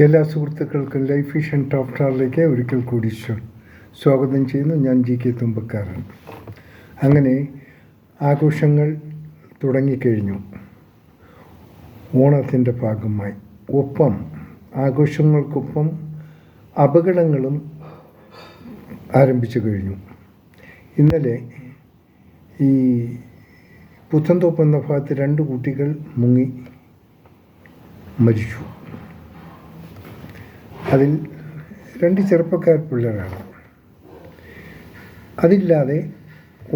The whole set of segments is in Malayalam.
എല്ലാ സുഹൃത്തുക്കൾക്കും ലൈഫ് വിഷൻ ടോപ്പ് സ്റ്റാറിലേക്ക് ഒരിക്കൽ കൂടി സ്വാഗതം ചെയ്യുന്നു. ഞാൻ ജി കെ തുമ്പക്കാരൻ. അങ്ങനെ ആഘോഷങ്ങൾ തുടങ്ങിക്കഴിഞ്ഞു ഓണത്തിൻ്റെ ഭാഗമായി. ഒപ്പം ആഘോഷങ്ങൾക്കൊപ്പം അപകടങ്ങളും ആരംഭിച്ചു കഴിഞ്ഞു. ഇന്നലെ ഈ പുത്തൻതോപ്പ് എന്ന ഭാഗത്ത് 2 കുട്ടികൾ മുങ്ങി മരിച്ചു. അതിൽ 2 ചെറുപ്പക്കാർ പിള്ളേരാണ്. അതില്ലാതെ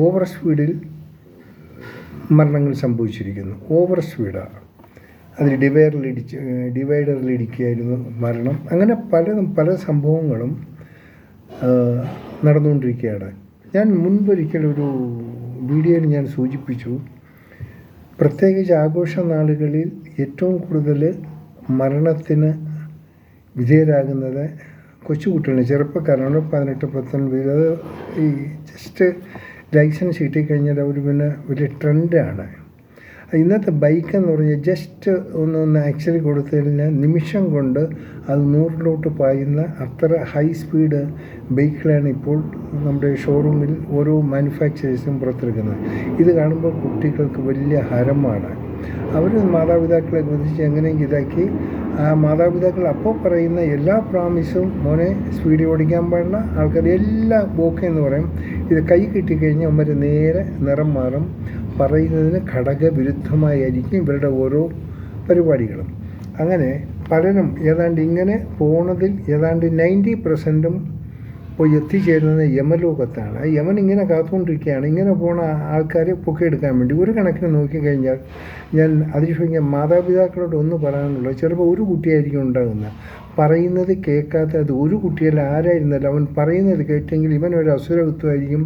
ഓവർ സ്പീഡിൽ മരണങ്ങൾ സംഭവിച്ചിരിക്കുന്നു. ഓവർ സ്പീഡാണ്. അതിൽ ഡിവൈഡറിലിടിക്കുകയായിരുന്നു മരണം. അങ്ങനെ പല സംഭവങ്ങളും നടന്നുകൊണ്ടിരിക്കുകയാണ്. ഞാൻ മുൻപൊരിക്കലൊരു വീഡിയോയിൽ ഞാൻ സൂചിപ്പിച്ചു, പ്രത്യേകിച്ച് ആഘോഷ നാളുകളിൽ ഏറ്റവും കൂടുതൽ മരണത്തിന് വിധേയരാകുന്നത് കൊച്ചുകുട്ടികളാണ്, ചെറുപ്പക്കാരാണ്. 18-19 അത് ഈ ജസ്റ്റ് ലൈസൻസ് കിട്ടിക്കഴിഞ്ഞാൽ അവർ പിന്നെ വലിയ ട്രെൻഡാണ്. ഇന്നത്തെ ബൈക്ക് എന്ന് പറഞ്ഞാൽ ജസ്റ്റ് ഒന്ന് ആക്സിഡൻറ്റ് കൊടുത്തു കഴിഞ്ഞാൽ നിമിഷം കൊണ്ട് അത് 100-ലോട്ട് പായുന്ന അത്ര ഹൈ സ്പീഡ് ബൈക്കുകളാണ് ഇപ്പോൾ നമ്മുടെ ഷോറൂമിൽ ഓരോ മാനുഫാക്ചറേഴ്സും പുറത്തിറക്കുന്നത്. ഇത് കാണുമ്പോൾ കുട്ടികൾക്ക് വലിയ ഹരമാണ്. അവർ മാതാപിതാക്കളെ കുറിച്ച് എങ്ങനെയെങ്കിലും ഇതാക്കി ആ മാതാപിതാക്കൾ അപ്പോൾ പറയുന്ന എല്ലാ പ്രാമിസും, മോനെ സ്പീഡിൽ ഓടിക്കാൻ പാടില്ല, ആൾക്കാർ എല്ലാം ഓക്കെ എന്ന് പറയും. ഇത് കൈ കിട്ടിക്കഴിഞ്ഞാൽ അവർ നേരെ നിറം മാറും. പറയുന്നതിന് ഘടകവിരുദ്ധമായിരിക്കും ഇവരുടെ ഓരോ പരിപാടികളും. അങ്ങനെ പലരും ഏതാണ്ട് ഇങ്ങനെ പോണതിൽ ഏതാണ്ട് 90% പോയി എത്തിച്ചേരുന്നത് യമലോകത്താണ്. യമൻ ഇങ്ങനെ കാത്തുകൊണ്ടിരിക്കുകയാണ്. ഇങ്ങനെ പോണ ആൾക്കാരെ പൊക്കിയെടുക്കാൻ വേണ്ടി. ഒരു കണക്കിന് നോക്കിക്കഴിഞ്ഞാൽ ഞാൻ അതിശയിക്കാൻ മാതാപിതാക്കളോട് ഒന്ന് പറയാനുള്ളത്, ചിലപ്പോൾ ഒരു കുട്ടിയായിരിക്കും ഉണ്ടാകുന്നത്, പറയുന്നത് കേൾക്കാത്ത. അത് ഒരു കുട്ടിയല്ല, ആരായിരുന്നല്ല, അവൻ പറയുന്നത് കേട്ടെങ്കിൽ ഇവൻ ഒരു അസുരത്വമായിരിക്കും.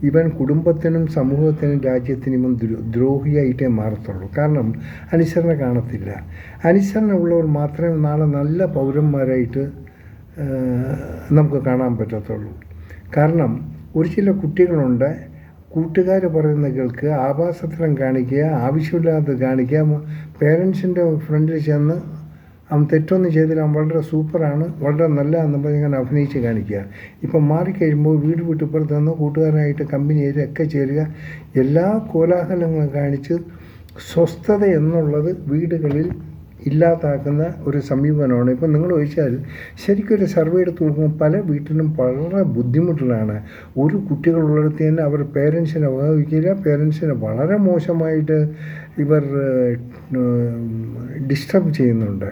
ഇവൻ കുടുംബത്തിനും സമൂഹത്തിനും രാജ്യത്തിനും ഇവൻ ദ്രോഹിയായിട്ടേ മാറത്തുള്ളൂ. കാരണം അനുസരണ കാണത്തില്ല. അനുസരണ ഉള്ളവർ മാത്രമേ നാളെ നല്ല പൗരന്മാരായിട്ട് നമുക്ക് കാണാൻ പറ്റത്തുള്ളൂ. കാരണം ഒരു ചില കുട്ടികളുണ്ട്, കൂട്ടുകാർ പറയുന്ന കേൾക്കുക, ആഭാസത്തരം കാണിക്കുക, ആവശ്യമില്ലാതെ കാണിക്കുക, പേരൻസിൻ്റെ ഫ്രണ്ടിൽ ചെന്ന് അവൻ തെറ്റൊന്നും ചെയ്തില്ല, അവൻ വളരെ സൂപ്പറാണ്, വളരെ നല്ലതാണെന്ന് പറഞ്ഞ് ഇങ്ങനെ അഭിനയിച്ച് കാണിക്കുക. ഇപ്പം മാറിക്കഴിയുമ്പോൾ വീട് വിട്ടിപ്പുറത്ത് നിന്ന് കൂട്ടുകാരായിട്ട് കമ്പനി ഒക്കെ ചേരുക, എല്ലാ കോലാഹലങ്ങളും കാണിച്ച് സ്വസ്ഥത എന്നുള്ളത് വീടുകളിൽ ഇല്ലാതാക്കുന്ന ഒരു സമീപനമാണ്. ഇപ്പം നിങ്ങൾ ചോദിച്ചാൽ ശരിക്കൊരു സർവേ എടുത്ത് നോക്കുമ്പോൾ പല വീട്ടിലും വളരെ ബുദ്ധിമുട്ടുകളാണ്. ഒരു കുട്ടികളുള്ളിടത്ത് തന്നെ അവർ പേരൻസിനെ വഹിക്കില്ല. പേരൻസിനെ വളരെ മോശമായിട്ട് ഇവർ ഡിസ്റ്റർബ് ചെയ്യുന്നുണ്ട്.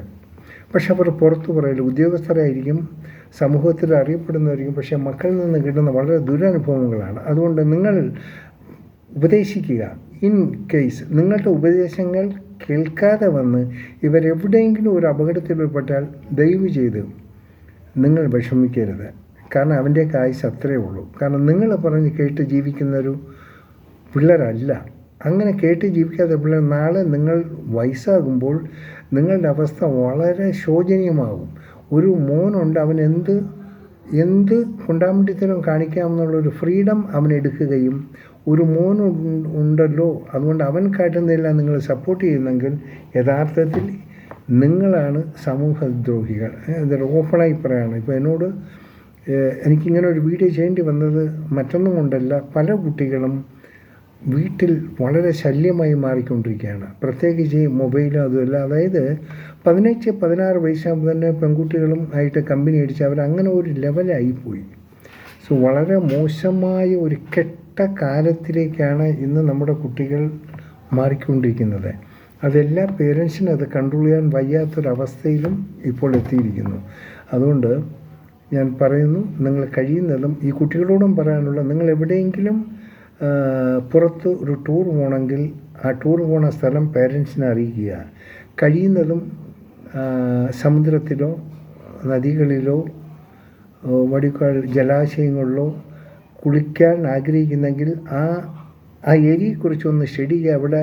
പക്ഷെ അവർ പുറത്തു പറയില്ല. ഉദ്യോഗസ്ഥരായിരിക്കും, സമൂഹത്തിൽ അറിയപ്പെടുന്നവരിക്കും, പക്ഷേ മക്കളിൽ നിന്ന് കിട്ടുന്ന വളരെ ദുരനുഭവങ്ങളാണ്. അതുകൊണ്ട് നിങ്ങൾ ഉപദേശിക്കുക. ഇൻ കേസ് നിങ്ങളുടെ ഉപദേശങ്ങൾ കേൾക്കാതെ വന്ന് ഇവരെവിടെയെങ്കിലും ഒരു അപകടത്തിൽപ്പെട്ടാൽ ദയവ് ചെയ്ത് നിങ്ങൾ വിഷമിക്കരുത്. കാരണം അവൻ്റെയൊക്കെ ആയുസ് അത്രയേ ഉള്ളൂ. കാരണം നിങ്ങൾ പറഞ്ഞ് കേട്ട് ജീവിക്കുന്നൊരു പിള്ളേരല്ല. അങ്ങനെ കേട്ട് ജീവിക്കാത്ത പിള്ളേർ നാളെ നിങ്ങൾ വയസ്സാകുമ്പോൾ നിങ്ങളുടെ അവസ്ഥ വളരെ ശോചനീയമാകും. ഒരു മോനുണ്ട്, അവൻ എന്ത് കൊണ്ടാമണ്ടിത്തരം കാണിക്കാമെന്നുള്ളൊരു ഫ്രീഡം അവൻ എടുക്കുകയും, ഒരു മോൻ ഉണ്ടല്ലോ അതുകൊണ്ട് അവൻ കാട്ടുന്നില്ല നിങ്ങൾ സപ്പോർട്ട് ചെയ്യുന്നെങ്കിൽ യഥാർത്ഥത്തിൽ നിങ്ങളാണ് സമൂഹദ്രോഹികൾ. ഇത് ഓപ്പണായി പറയാണ്. ഇപ്പോൾ എന്നോട് എനിക്കിങ്ങനെ ഒരു വീഡിയോ ചെയ്യേണ്ടി വന്നത് മറ്റൊന്നും കൊണ്ടല്ല, പല കുട്ടികളും വീട്ടിൽ വളരെ ശല്യമായി മാറിക്കൊണ്ടിരിക്കുകയാണ്. പ്രത്യേകിച്ച് മൊബൈലും അതുമല്ല. അതായത് 15-16 വയസ്സാകുമ്പോൾ തന്നെ പെൺകുട്ടികളും ആയിട്ട് കമ്പനി അടിച്ച് അവരങ്ങനെ ഒരു ലെവലായിപ്പോയി. സോ വളരെ മോശമായ ഒരു കെട്ട കാലത്തിലേക്കാണ് ഇന്ന് നമ്മുടെ കുട്ടികൾ മാറിക്കൊണ്ടിരിക്കുന്നത്. അതെല്ലാ പേരൻസിനും അത് കൺട്രോൾ ചെയ്യാൻ വയ്യാത്തൊരവസ്ഥയിലും ഇപ്പോൾ എത്തിയിരിക്കുന്നു. അതുകൊണ്ട് ഞാൻ പറയുന്നു, നിങ്ങൾ കഴിയുന്നതും ഈ കുട്ടികളോടും പറയാനുള്ള, നിങ്ങൾ എവിടെയെങ്കിലും പുറത്ത് ഒരു ടൂർ പോകണമെങ്കിൽ ആ ടൂർ പോണ സ്ഥലം പേരൻസിനെ അറിയിക്കുക. കഴിയുന്നതും സമുദ്രത്തിലോ നദികളിലോ ജലാശയങ്ങളിലോ കുളിക്കാൻ ആഗ്രഹിക്കുന്നെങ്കിൽ ആ ഏരിയയെക്കുറിച്ചൊന്ന് സ്റ്റഡി ചെയ്യുക. അവിടെ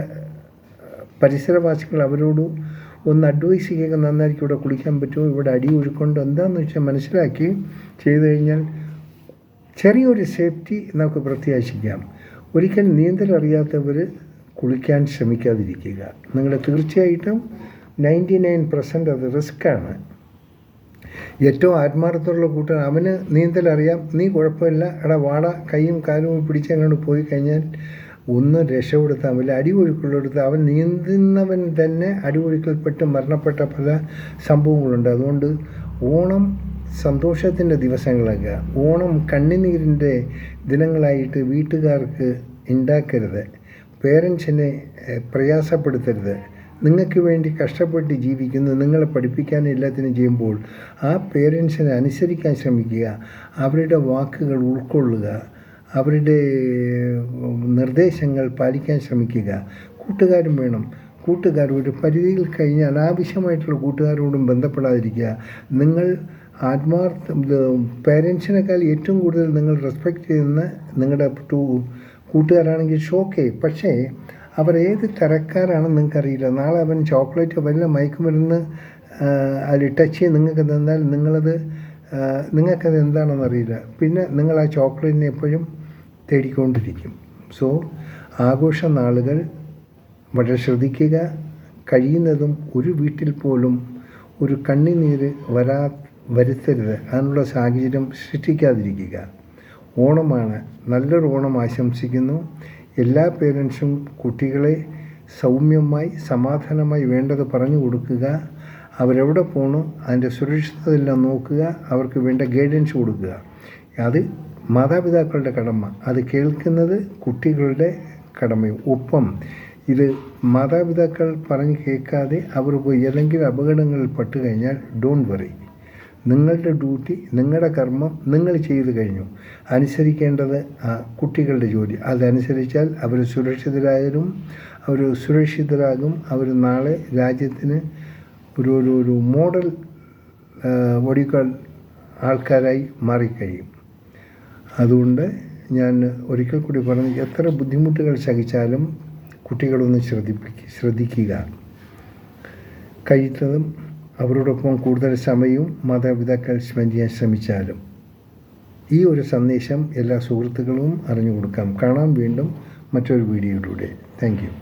പരിസരവാസികൾ അവരോട് ഒന്ന് അഡ്വൈസ് ചെയ്യുക. നന്നായിരിക്കും, ഇവിടെ കുളിക്കാൻ പറ്റുമോ, ഇവിടെ അടി ഒഴുക്കുണ്ടോ, എന്താണെന്ന് വെച്ചാൽ മനസ്സിലാക്കി ചെയ്തു കഴിഞ്ഞാൽ ചെറിയൊരു സേഫ്റ്റി നമുക്ക് പ്രത്യാശിക്കാം. ഒരിക്കലും നീന്തൽ അറിയാത്തവർ കുളിക്കാൻ ശ്രമിക്കാതിരിക്കുക. നിങ്ങൾ തീർച്ചയായിട്ടും 99% അത് റിസ്ക്കാണ്. ഏറ്റവും ആത്മാർത്ഥമുള്ള കൂട്ടൻ, അവന് നീന്തലറിയാം, നീ കുഴപ്പമില്ല, എടാ വാട, കൈയും കാലും പിടിച്ച് അങ്ങോട്ട് പോയി കഴിഞ്ഞാൽ ഒന്ന് രക്ഷപ്പെടുത്താൻ പറ്റില്ല. അടിയൊഴുക്കുള്ളെടുത്ത് അവൻ നീന്തുന്നവൻ തന്നെ അടിയൊഴുക്കിൽപ്പെട്ട് മരണപ്പെട്ട പല സംഭവങ്ങളുണ്ട്. അതുകൊണ്ട് ഓണം സന്തോഷത്തിൻ്റെ ദിവസങ്ങളൊക്കെ, ഓണം കണ്ണുനീരിൻ്റെ ദിനങ്ങളായിട്ട് വീട്ടുകാർക്ക് ഉണ്ടാക്കരുത്. പേരൻസിനെ പ്രയാസപ്പെടുത്തരുത്. നിങ്ങൾക്ക് വേണ്ടി കഷ്ടപ്പെട്ട് ജീവിക്കുന്നു, നിങ്ങളെ പഠിപ്പിക്കാൻ എല്ലാത്തിനും ചെയ്യുമ്പോൾ ആ പേരൻസിനെ അനുസരിക്കാൻ ശ്രമിക്കുക. അവരുടെ വാക്കുകൾ ഉൾക്കൊള്ളുക, അവരുടെ നിർദ്ദേശങ്ങൾ പാലിക്കാൻ ശ്രമിക്കുക. കൂട്ടുകാരും വേണം. കൂട്ടുകാർ ഒരു പരിധിയിൽ കഴിഞ്ഞ് അനാവശ്യമായിട്ടുള്ള കൂട്ടുകാരോടും ബന്ധപ്പെടാതിരിക്കുക. നിങ്ങൾ പേരൻസിനേക്കാൾ ഏറ്റവും കൂടുതൽ നിങ്ങൾ റെസ്പെക്റ്റ് ചെയ്യുന്ന നിങ്ങളുടെ കൂട്ടുകാരാണെങ്കിൽ ഷോക്കേ, പക്ഷേ അവർ ഏത് തരക്കാരാണെന്ന് നിങ്ങൾക്കറിയില്ല. നാളെ അവൻ ചോക്ലേറ്റ് വല്ല മയക്കുമരുന്ന് അതിൽ ടച്ച് ചെയ്ത് നിങ്ങൾക്ക് തന്നാൽ നിങ്ങൾക്കത് എന്താണെന്നറിയില്ല. പിന്നെ നിങ്ങൾ ആ ചോക്ലേറ്റിനെ എപ്പോഴും തേടിക്കൊണ്ടിരിക്കും. സോ ആഘോഷ നാളുകൾ വളരെ ശ്രദ്ധിക്കുക. കഴിയുന്നതും ഒരു വീട്ടിൽ പോലും ഒരു കണ്ണുനീര് വരുത്തരുത്. അതിനുള്ള സാഹചര്യം സൃഷ്ടിക്കാതിരിക്കുക. ഓണമാണ്, നല്ലൊരു ഓണം ആശംസിക്കുന്നു. എല്ലാ പേരൻസും കുട്ടികളെ സൗമ്യമായി സമാധാനമായി വേണ്ടത് പറഞ്ഞു കൊടുക്കുക. അവരെവിടെ പോകണോ അതിൻ്റെ സുരക്ഷിതതെല്ലാം നോക്കുക. അവർക്ക് വേണ്ട ഗൈഡൻസ് കൊടുക്കുക. അത് മാതാപിതാക്കളുടെ കടമ, അത് കേൾക്കുന്നത് കുട്ടികളുടെ കടമയും. ഒപ്പം ഇത് മാതാപിതാക്കൾ പറഞ്ഞ് കേൾക്കാതെ അവർ പോയി ഏതെങ്കിലും അപകടങ്ങളിൽ പെട്ട് കഴിഞ്ഞാൽ ഡോണ്ട് വറി. നിങ്ങളുടെ ഡ്യൂട്ടി, നിങ്ങളുടെ കർമ്മം നിങ്ങൾ ചെയ്തു കഴിഞ്ഞു. അനുസരിക്കേണ്ടത് കുട്ടികളുടെ ജോലി. അതനുസരിച്ചാൽ അവർ സുരക്ഷിതരാകും. അവർ നാളെ രാജ്യത്തിന് ഒരു മോഡൽ ആൾക്കാരായി മാറിക്കഴിയും. അതുകൊണ്ട് ഞാൻ ഒരിക്കൽ കൂടി പറഞ്ഞു, എത്ര ബുദ്ധിമുട്ടുകൾ സഹിച്ചാലും കുട്ടികളൊന്ന് ശ്രദ്ധിക്കുക. കഴിയുന്നതും അവരോടൊപ്പം കൂടുതൽ സമയവും മാതാപിതാക്കൾ സ്പെൻഡ് ചെയ്യാൻ ശ്രമിച്ചാലും. ഈ ഒരു സന്ദേശം എല്ലാ സുഹൃത്തുക്കളും അറിഞ്ഞു കൊടുക്കാം. കാണാം വീണ്ടും മറ്റൊരു വീഡിയോയിലൂടെ. Thank you.